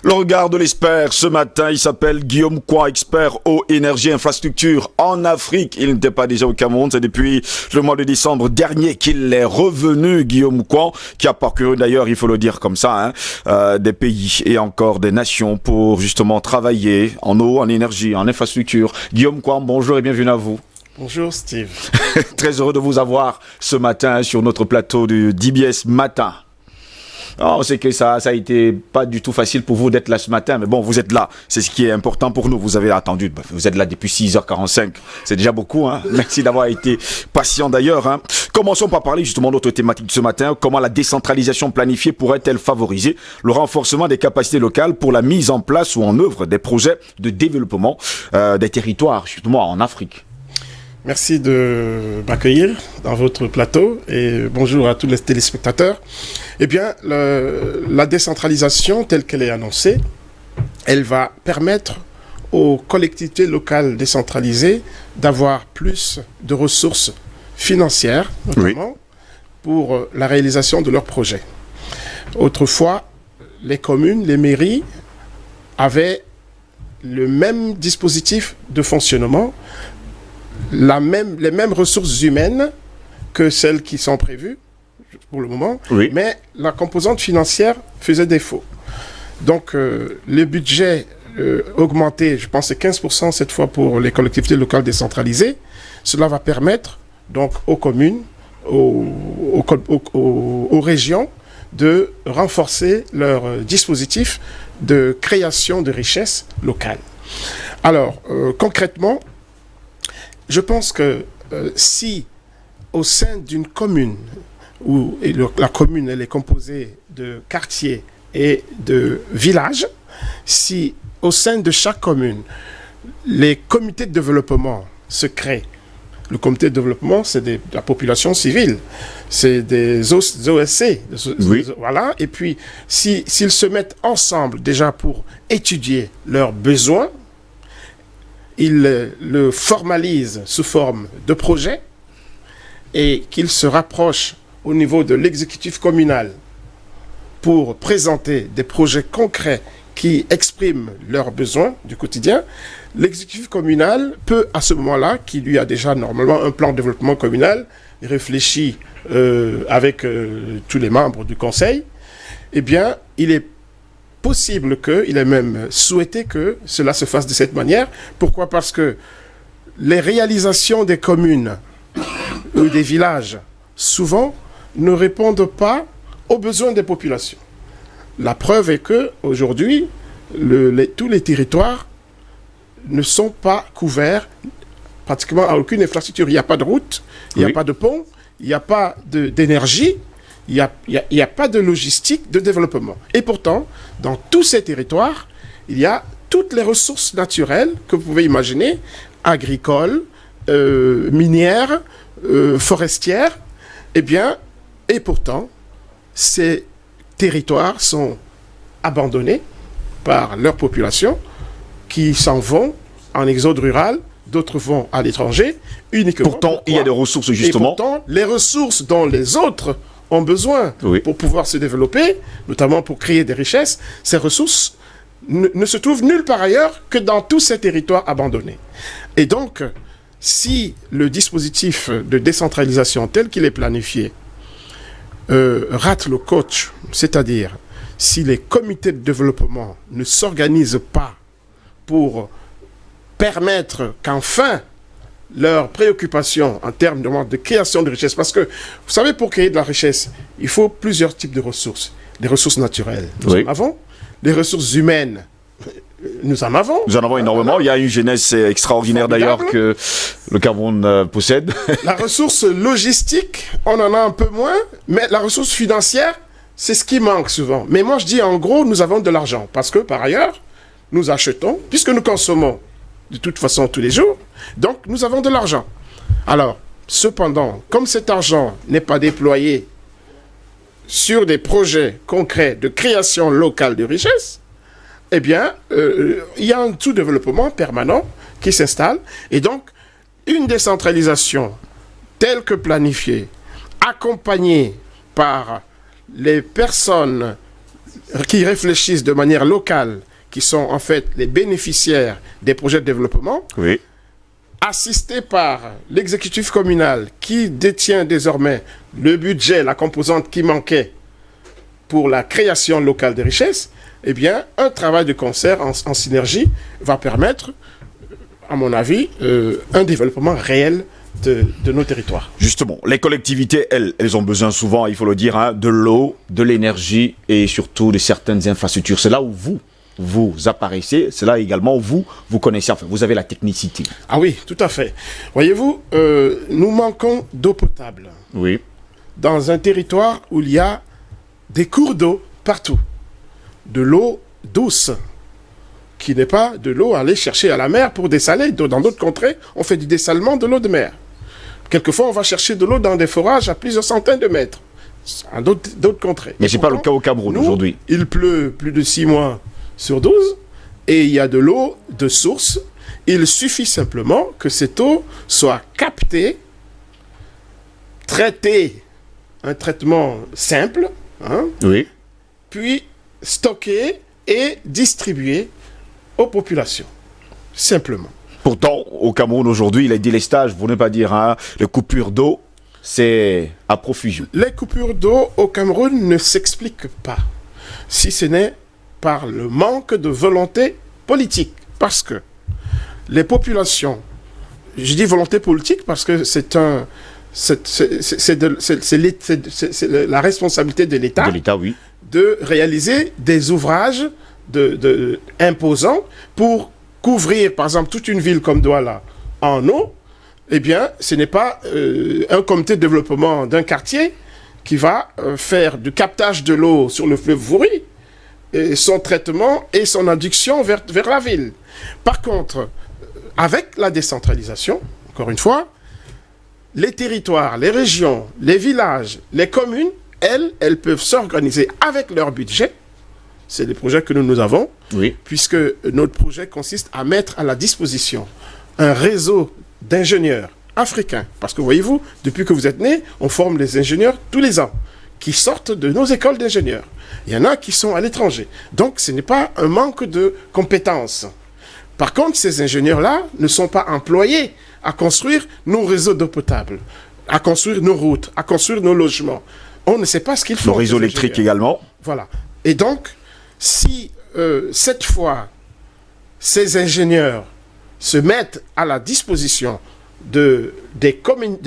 Le regard de l'expert ce matin, il s'appelle Guillaume Kouan, expert eau, énergie, infrastructure en Afrique. Il n'était pas déjà au Cameroun, c'est depuis le mois de décembre dernier qu'il est revenu, Guillaume Kouan, qui a parcouru d'ailleurs, il faut le dire comme ça, des pays et encore des nations pour justement travailler en eau, en énergie, en infrastructure. Guillaume Kouan, bonjour et bienvenue à vous. Bonjour Steve. Très heureux de vous avoir ce matin sur notre plateau du DBS Matin. Oh, on sait que ça a été pas du tout facile pour vous d'être là ce matin, mais bon, vous êtes là. C'est ce qui est important pour nous. Vous avez attendu, vous êtes là depuis 6h45. C'est déjà beaucoup, hein. Merci d'avoir été patient d'ailleurs, hein. Commençons par parler justement de notre thématique de ce matin. Comment la décentralisation planifiée pourrait-elle favoriser le renforcement des capacités locales pour la mise en place ou en œuvre des projets de développement des territoires, justement en Afrique? Merci de m'accueillir dans votre plateau et bonjour à tous les téléspectateurs. Eh bien, la décentralisation telle qu'elle est annoncée, elle va permettre aux collectivités locales décentralisées d'avoir plus de ressources financières, notamment, pour la réalisation de leurs projets. Autrefois, les communes, les mairies avaient le même dispositif de fonctionnement, les mêmes ressources humaines que celles qui sont prévues pour le moment, mais la composante financière faisait défaut. Donc, le budget augmenté, je pense c'est 15% cette fois pour les collectivités locales décentralisées. Cela va permettre donc aux communes, aux régions de renforcer leur dispositif de création de richesses locales. Alors, concrètement, je pense que si au sein d'une commune, où la commune elle est composée de quartiers et de villages, si au sein de chaque commune, les comités de développement se créent, le comité de développement c'est de la population civile, c'est des OSC, voilà, et puis s'ils se mettent ensemble déjà pour étudier leurs besoins, ils le formalisent sous forme de projet et qu'ils se rapprochent au niveau de l'exécutif communal pour présenter des projets concrets qui expriment leurs besoins du quotidien. L'exécutif communal peut, à ce moment-là, qui lui a déjà normalement un plan de développement communal, réfléchi avec tous les membres du conseil, eh bien, il est possible il est même souhaité que cela se fasse de cette manière. Pourquoi? Parce que les réalisations des communes ou des villages, souvent, ne répondent pas aux besoins des populations. La preuve est que aujourd'hui, tous les territoires ne sont pas couverts pratiquement à aucune infrastructure. Il n'y a pas de route, il n'y a pas de pont, il n'y a pas d'énergie. Il n'y a pas de logistique de développement. Et pourtant, dans tous ces territoires, il y a toutes les ressources naturelles que vous pouvez imaginer, agricoles, minières, forestières. Et pourtant, ces territoires sont abandonnés par leur population qui s'en vont en exode rural, d'autres vont à l'étranger uniquement. Pourtant, il y a des ressources justement. Et pourtant, les ressources dont les autres ont besoin pour pouvoir se développer, notamment pour créer des richesses, ces ressources ne se trouvent nulle part ailleurs que dans tous ces territoires abandonnés. Et donc, si le dispositif de décentralisation tel qu'il est planifié rate le coach, c'est-à-dire si les comités de développement ne s'organisent pas pour permettre qu'enfin leurs préoccupations en termes de création de richesse. Parce que, vous savez, pour créer de la richesse, il faut plusieurs types de ressources. Les ressources naturelles, nous en avons. Les ressources humaines, nous en avons. Nous en avons énormément. Il y a une jeunesse extraordinaire d'ailleurs que le Cameroun possède. La ressource logistique, on en a un peu moins. Mais la ressource financière, c'est ce qui manque souvent. Mais moi, je dis en gros, nous avons de l'argent. Parce que, par ailleurs, nous achetons, puisque nous consommons de toute façon tous les jours, donc nous avons de l'argent. Alors, cependant, comme cet argent n'est pas déployé sur des projets concrets de création locale de richesse, eh bien, il y a un sous-développement permanent qui s'installe. Et donc, une décentralisation telle que planifiée, accompagnée par les personnes qui réfléchissent de manière locale, qui sont en fait les bénéficiaires des projets de développement, Oui. assistés par l'exécutif communal qui détient désormais le budget, la composante qui manquait pour la création locale des richesses, eh bien, un travail de concert en synergie va permettre, à mon avis, un développement réel de nos territoires. Justement, les collectivités, elles ont besoin souvent, il faut le dire, hein, de l'eau, de l'énergie et surtout de certaines infrastructures. C'est là où vous apparaissez, c'est là également où vous connaissez, enfin, vous avez la technicité. Ah oui, tout à fait. Voyez-vous, nous manquons d'eau potable Oui. dans un territoire où il y a des cours d'eau partout. De l'eau douce, qui n'est pas de l'eau à aller chercher à la mer pour dessaler. Dans d'autres contrées, on fait du dessalement de l'eau de mer. Quelquefois, on va chercher de l'eau dans des forages à plusieurs centaines de mètres. À d'autres contrées. Mais ce n'est pas le cas au Cameroun aujourd'hui. Il pleut plus de 6 mois sur 12 et il y a de l'eau de source. Il suffit simplement que cette eau soit captée, traitée, un traitement simple, hein, Oui. puis stockée et distribuée aux populations. Simplement. Pourtant, au Cameroun aujourd'hui, les délestages, pour ne pas dire hein, les coupures d'eau, c'est à profusion. Les coupures d'eau au Cameroun ne s'expliquent pas, si ce n'est par le manque de volonté politique. Parce que les populations, je dis volonté politique parce que c'est la responsabilité de l'État De l'État, oui. de réaliser des ouvrages imposants pour couvrir, par exemple, toute une ville comme Douala en eau. Eh bien, ce n'est pas un comité de développement d'un quartier qui va faire du captage de l'eau sur le fleuve Vouri, et son traitement et son induction vers la ville. Par contre, avec la décentralisation, encore une fois, les territoires, les régions, les villages, les communes, elles peuvent s'organiser avec leur budget. C'est les projets que nous avons, Oui. puisque notre projet consiste à mettre à la disposition un réseau d'ingénieurs africains. Parce que voyez-vous, depuis que vous êtes nés, on forme des ingénieurs tous les ans, qui sortent de nos écoles d'ingénieurs. Il y en a qui sont à l'étranger. Donc ce n'est pas un manque de compétences. Par contre, ces ingénieurs-là ne sont pas employés à construire nos réseaux d'eau potable, à construire nos routes, à construire nos logements. On ne sait pas ce qu'ils font. Le réseau électrique également. Voilà. Et donc, si cette fois, ces ingénieurs se mettent à la disposition des communes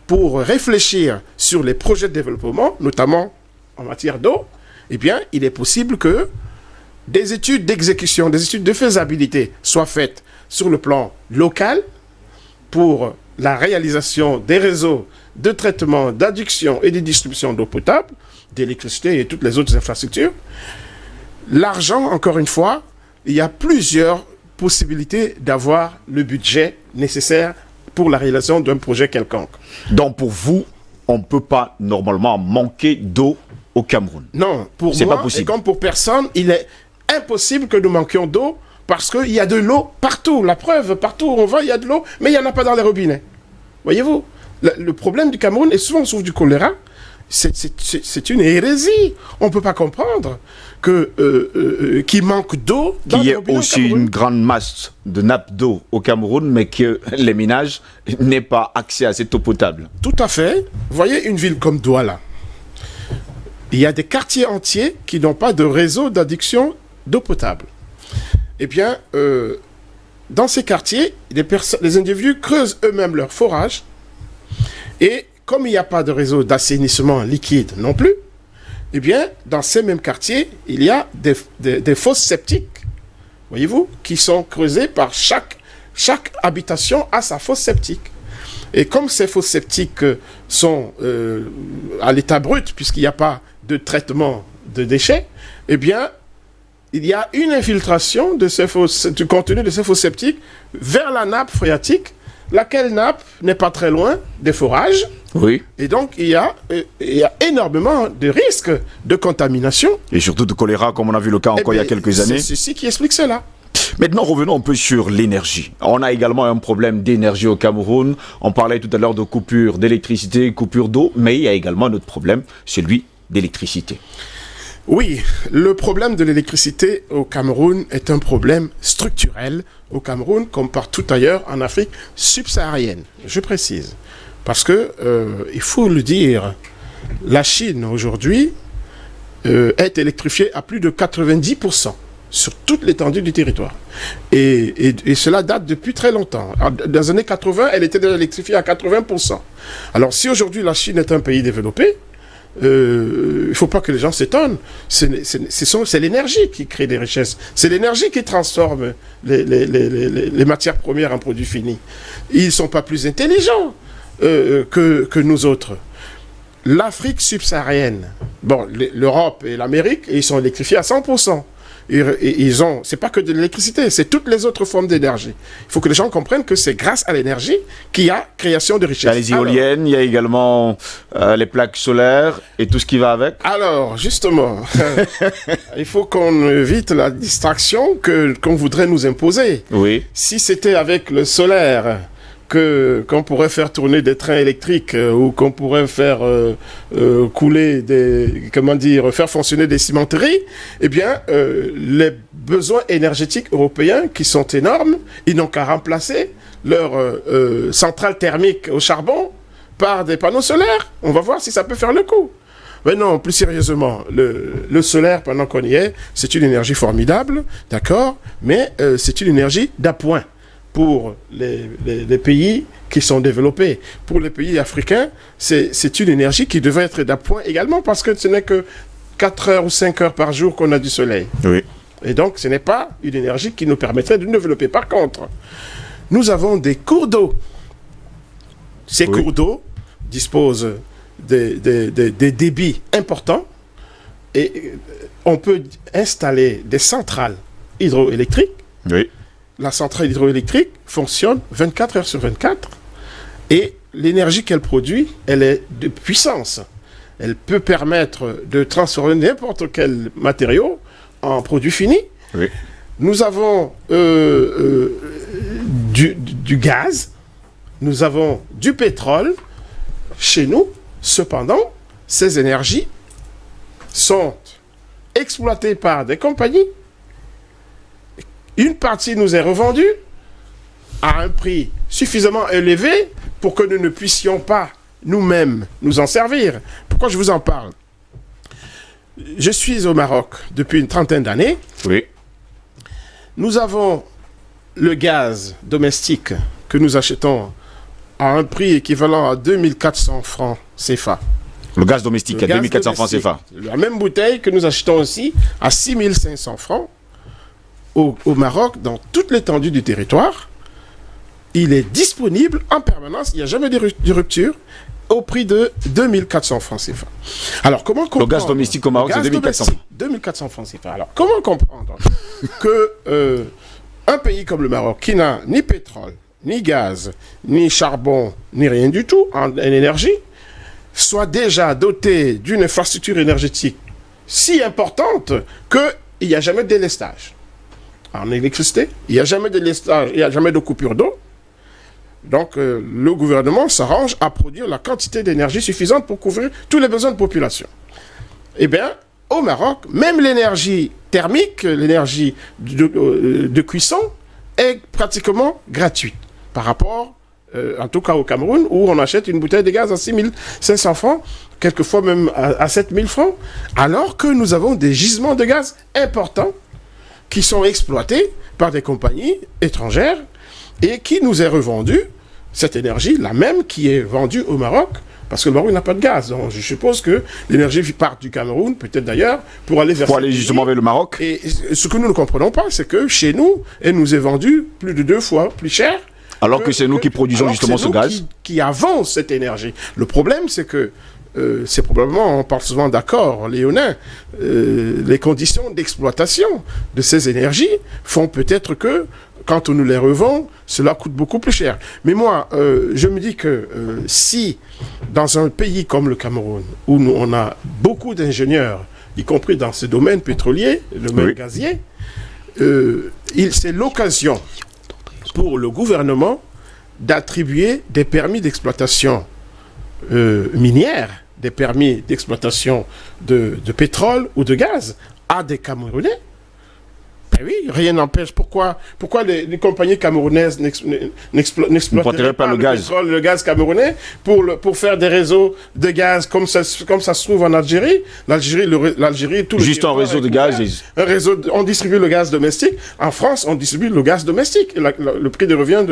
pour réfléchir sur les projets de développement, notamment en matière d'eau, eh bien, il est possible que des études d'exécution, des études de faisabilité soient faites sur le plan local pour la réalisation des réseaux de traitement, d'adduction et de distribution d'eau potable, d'électricité et toutes les autres infrastructures. L'argent, encore une fois, il y a plusieurs possibilités d'avoir le budget nécessaire pour la réalisation d'un projet quelconque. Donc pour vous, on ne peut pas normalement manquer d'eau au Cameroun. Non, pour C'est moi, pas possible. et comme pour personne, il est impossible que nous manquions d'eau parce qu'il y a de l'eau partout. La preuve, partout où on va, il y a de l'eau, mais il n'y en a pas dans les robinets. Voyez-vous, le problème du Cameroun, et souvent on souffre du choléra, c'est une hérésie. On ne peut pas comprendre qu'il manque d'eau dans Qu'il y les ait robinets au aussi Cameroun. une grande masse de nappes d'eau au Cameroun, mais que les ménages n'aient pas accès à cette eau potable. Tout à fait. Voyez une ville comme Douala. Il y a des quartiers entiers qui n'ont pas de réseau d'adduction d'eau potable. Eh bien, dans ces quartiers, les individus creusent eux-mêmes leurs forages. Et comme il n'y a pas de réseau d'assainissement liquide non plus, eh bien, dans ces mêmes quartiers, il y a des fosses septiques, voyez-vous, qui sont creusées par chaque habitation à sa fosse septique. Et comme ces fosses septiques sont à l'état brut, puisqu'il n'y a pas de traitement de déchets, eh bien, il y a une infiltration du contenu de ces fosses septiques vers la nappe phréatique, laquelle nappe n'est pas très loin des forages. Oui. Et donc, il y a énormément de risques de contamination. Et surtout de choléra, comme on a vu le cas encore il y a quelques années. C'est ceci qui explique cela. Maintenant, revenons un peu sur l'énergie. On a également un problème d'énergie au Cameroun. On parlait tout à l'heure de coupure d'électricité, coupure d'eau, mais il y a également un autre problème, celui d'électricité. Oui, le problème de l'électricité au Cameroun est un problème structurel au Cameroun comme partout ailleurs en Afrique subsaharienne. Je précise. Parce que, il faut le dire, la Chine aujourd'hui est électrifiée à plus de 90% sur toute l'étendue du territoire. Et cela date depuis très longtemps. Dans les années 80, elle était déjà électrifiée à 80%. Alors si aujourd'hui la Chine est un pays développé, il ne faut pas que les gens s'étonnent. C'est l'énergie qui crée des richesses. C'est l'énergie qui transforme les matières premières en produits finis. Ils ne sont pas plus intelligents que nous autres. L'Afrique subsaharienne, bon, l'Europe et l'Amérique, ils sont électrifiés à 100%. C'est pas que de l'électricité, c'est toutes les autres formes d'énergie. Il faut que les gens comprennent que c'est grâce à l'énergie qu'il y a création de richesses. Il y a les éoliennes, il y a également les plaques solaires et tout ce qui va avec. Alors, justement, il faut qu'on évite la distraction qu'on voudrait nous imposer. Oui. Si c'était avec le solaire qu'on pourrait faire tourner des trains électriques ou qu'on pourrait faire couler faire fonctionner des cimenteries, eh bien, les besoins énergétiques européens qui sont énormes, ils n'ont qu'à remplacer leur centrale thermique au charbon par des panneaux solaires. On va voir si ça peut faire le coup. Mais non, plus sérieusement, le solaire, pendant qu'on y est, c'est une énergie formidable, d'accord, mais c'est une énergie d'appoint pour les pays qui sont développés. Pour les pays africains, c'est une énergie qui devrait être d'appoint également, parce que ce n'est que 4 heures ou 5 heures par jour qu'on a du soleil. Oui. Et donc, ce n'est pas une énergie qui nous permettrait de nous développer. Par contre, nous avons des cours d'eau. Ces cours d'eau disposent des débits importants et on peut installer des centrales hydroélectriques. Oui. La centrale hydroélectrique fonctionne 24 heures sur 24 et l'énergie qu'elle produit, elle est de puissance. Elle peut permettre de transformer n'importe quel matériau en produit fini. Oui. Nous avons du gaz, nous avons du pétrole chez nous. Cependant, ces énergies sont exploitées par des compagnies. Une partie nous est revendue à un prix suffisamment élevé pour que nous ne puissions pas nous-mêmes nous en servir. Pourquoi je vous en parle? Je suis au Maroc depuis une trentaine d'années. Oui. Nous avons le gaz domestique que nous achetons à un prix équivalent à 2400 francs CFA. Le gaz domestique à 2400 francs CFA. La même bouteille que nous achetons aussi à 6500 francs. Au Maroc, dans toute l'étendue du territoire, il est disponible en permanence, il n'y a jamais de rupture, au prix de 2400 francs CFA. Alors, comment comprendre... Le gaz domestique au Maroc, c'est 2400. 2400 francs CFA. Alors, comment comprendre que un pays comme le Maroc, qui n'a ni pétrole, ni gaz, ni charbon, ni rien du tout en énergie, soit déjà doté d'une infrastructure énergétique si importante qu'il n'y a jamais de délestage en électricité, il n'y a jamais de délestage, il n'y a jamais de coupure d'eau. Donc, le gouvernement s'arrange à produire la quantité d'énergie suffisante pour couvrir tous les besoins de population. Eh bien, au Maroc, même l'énergie thermique, l'énergie de cuisson, est pratiquement gratuite par rapport, en tout cas au Cameroun, où on achète une bouteille de gaz à 6500 francs, quelquefois même à 7000 francs, alors que nous avons des gisements de gaz importants qui sont exploités par des compagnies étrangères et qui nous est revendue, cette énergie, la même qui est vendue au Maroc, parce que le Maroc n'a pas de gaz. Donc je suppose que l'énergie part du Cameroun, peut-être d'ailleurs, pour aller vers... Pour aller justement vers le Maroc. Et ce que nous ne comprenons pas, c'est que chez nous, elle nous est vendue plus de 2 fois plus cher. Alors que c'est nous qui produisons justement ce gaz. Qui avons cette énergie. Le problème, c'est que c'est probablement, on parle souvent d'accord, léonin, les conditions d'exploitation de ces énergies font peut-être que, quand on nous les revend, cela coûte beaucoup plus cher. Mais moi, je me dis que si, dans un pays comme le Cameroun, où on a beaucoup d'ingénieurs, y compris dans ce domaine pétrolier, le domaine gazier, c'est l'occasion pour le gouvernement d'attribuer des permis d'exploitation minière des permis d'exploitation de pétrole ou de gaz à des Camerounais. Ben oui, rien n'empêche. Pourquoi les compagnies camerounaises n'exploiteraient pas le pétrole, le gaz camerounais pour faire des réseaux de gaz comme ça se trouve en Algérie. L'Algérie, tout le juste un réseau de gaz. On distribue le gaz domestique. En France, on distribue le gaz domestique. Le prix de revient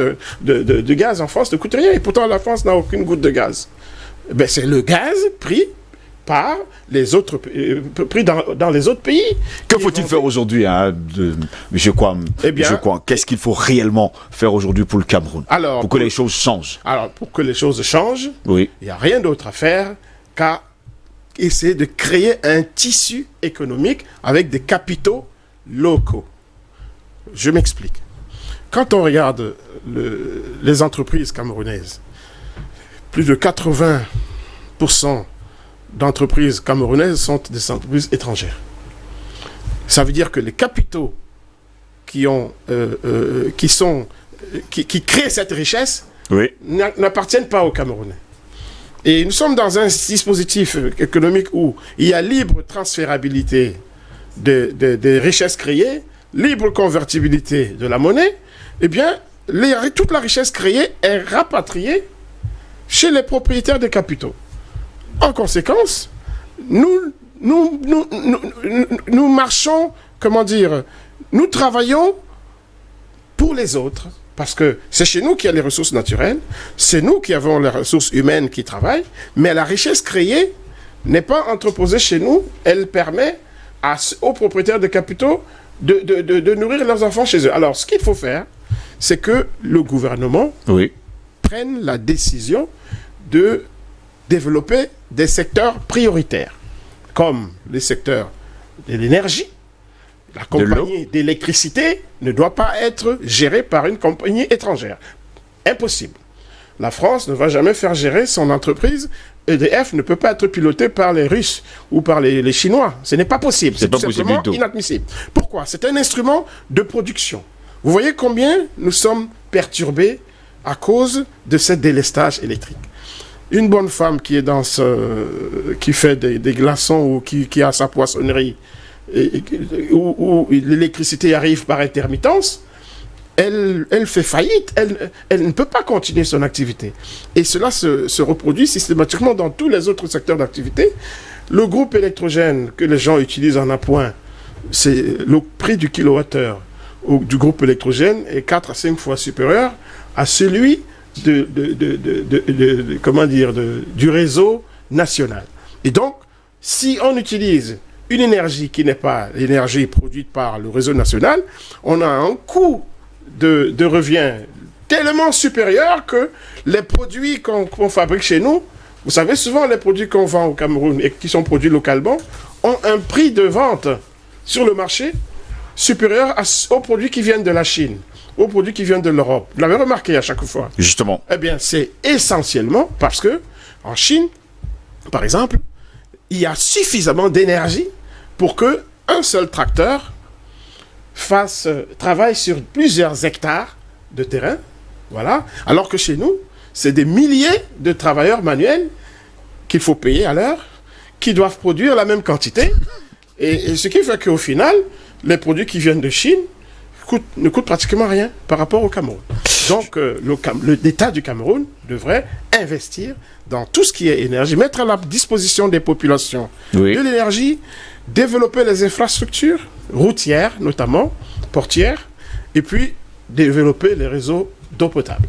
de gaz en France ne coûte rien. Et pourtant, la France n'a aucune goutte de gaz. Ben, c'est le gaz pris par les autres pris dans les autres pays. Que faut-il faire aujourd'hui, M. Kwam? Qu'est-ce qu'il faut réellement faire aujourd'hui pour le Cameroun, pour que les choses changent? Alors, pour que les choses changent, oui, il n'y a rien d'autre à faire qu'à essayer de créer un tissu économique avec des capitaux locaux. Je m'explique. Quand on regarde les entreprises camerounaises, plus de 80% d'entreprises camerounaises sont des entreprises étrangères. Ça veut dire que les capitaux qui créent cette richesse, oui, n'appartiennent pas aux Camerounais. Et nous sommes dans un dispositif économique où il y a libre transférabilité des richesses créées, libre convertibilité de la monnaie. Eh bien, toute la richesse créée est rapatriée chez les propriétaires des capitaux. En conséquence, nous marchons, nous travaillons pour les autres, parce que c'est chez nous qu'il y a les ressources naturelles, c'est nous qui avons les ressources humaines qui travaillent, mais la richesse créée n'est pas entreposée chez nous, elle permet aux propriétaires de capitaux de nourrir leurs enfants chez eux. Alors, ce qu'il faut faire, c'est que le gouvernement prenne la décision de développer des secteurs prioritaires, comme les secteurs de l'énergie. La compagnie d'électricité ne doit pas être gérée par une compagnie étrangère. Impossible. La France ne va jamais faire gérer son entreprise. EDF ne peut pas être piloté par les Russes ou par les Chinois. Ce n'est pas possible. C'est tout simplement inadmissible. Pourquoi? C'est un instrument de production. Vous voyez combien nous sommes perturbés à cause de ce délestage électrique. Une bonne femme qui est qui fait des glaçons ou qui a sa poissonnerie, où l'électricité arrive par intermittence, elle fait faillite, elle ne peut pas continuer son activité. Et cela se reproduit systématiquement dans tous les autres secteurs d'activité. Le groupe électrogène que les gens utilisent en appoint, c'est le prix du kilowattheure du groupe électrogène est 4 à 5 fois supérieur à celui du réseau national. Et donc, si on utilise une énergie qui n'est pas l'énergie produite par le réseau national, on a un coût de revient tellement supérieur que les produits qu'on fabrique chez nous, vous savez, souvent les produits qu'on vend au Cameroun et qui sont produits localement, ont un prix de vente sur le marché supérieur aux produits qui viennent de la Chine, aux produits qui viennent de l'Europe. Vous l'avez remarqué à chaque fois. Justement. Eh bien, c'est essentiellement parce que en Chine, par exemple, il y a suffisamment d'énergie pour qu'un seul tracteur travaille sur plusieurs hectares de terrain, voilà, alors que chez nous, c'est des milliers de travailleurs manuels qu'il faut payer à l'heure, qui doivent produire la même quantité, et ce qui fait qu'au final, les produits qui viennent de Chine ne coûtent pratiquement rien par rapport au Cameroun. Donc, l'État du Cameroun devrait investir dans tout ce qui est énergie, mettre à la disposition des populations de l'énergie, développer les infrastructures routières, notamment, portières, et puis développer les réseaux d'eau potable.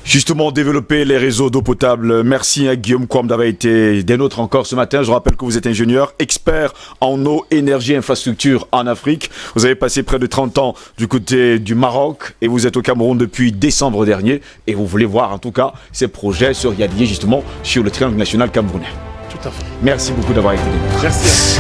Justement, développer les réseaux d'eau potable. Merci à Guillaume Kwam d'avoir été des nôtres encore ce matin. Je rappelle que vous êtes ingénieur, expert en eau, énergie, infrastructure en Afrique. Vous avez passé près de 30 ans du côté du Maroc et vous êtes au Cameroun depuis décembre dernier. Et vous voulez voir en tout cas ces projets sur Yadié, justement, sur le triangle national camerounais. Tout à fait. Merci beaucoup d'avoir été des nôtres. Merci.